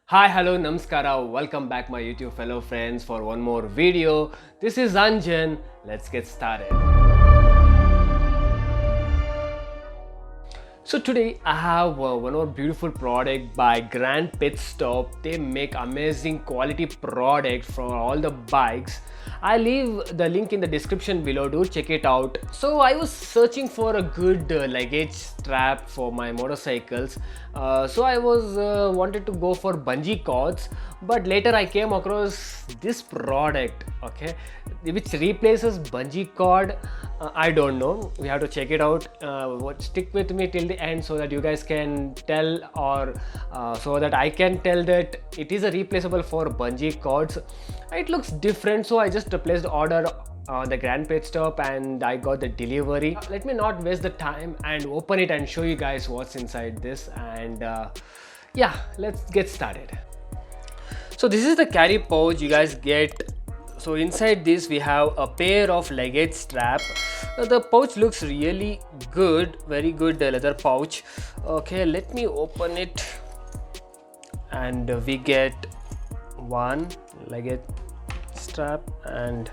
Hi, hello, namaskara. Welcome back, my YouTube fellow friends, for one more video. This is Anjan. Let's get started. So today I have one more beautiful product by Grand Pit Stop. They make amazing quality product for all the bikes. I leave the link in the description below. Do check it out. So I was searching for a good luggage strap for my motorcycles. So I was wanted to go for bungee cords, but later I came across this product, okay, which replaces bungee cord. I don't know. We have to check it out. Stick with me till the end so that you guys can tell, or so that I can tell that it is a replaceable for bungee cords. It looks different, so I just placed the order on the Grand Pit Stop and I got the delivery. Let me not waste the time and open it and show you guys what's inside this. And yeah, let's get started. So this is the carry pouch you guys get. So inside this we have a pair of luggage strap. The pouch looks really good, very good leather pouch. Okay, let me open it, and we get one luggage strap and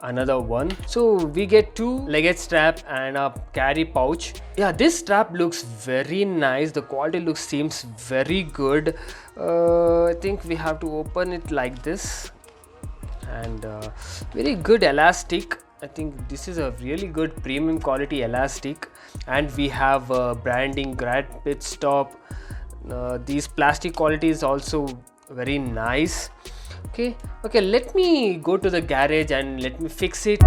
another one. So we get two luggage strap and a carry pouch. Yeah, this strap looks very nice. The quality seems very good. I think we have to open it like this, and very good elastic. I think this is a really good premium quality elastic, and we have branding Grand Pit Stop. These plastic quality is also very nice. Okay, let me go to the garage and let me fix it.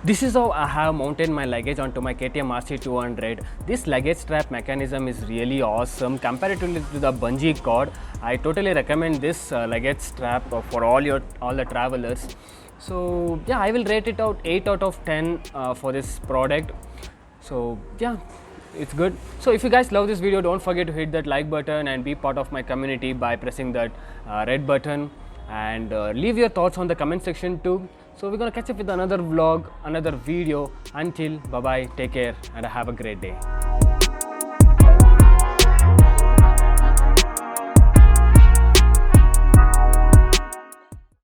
This is how I have mounted my luggage onto my KTM RC200. This luggage strap mechanism is really awesome comparatively to the bungee cord. I totally recommend this luggage strap for all the travelers. So yeah, I will rate it out 8 out of 10 for this product. So yeah, it's good. So if you guys love this video, don't forget to hit that like button and be part of my community by pressing that red button, and leave your thoughts on the comment section too. So we're gonna catch up with another vlog, another video. Until bye bye, take care and have a great day.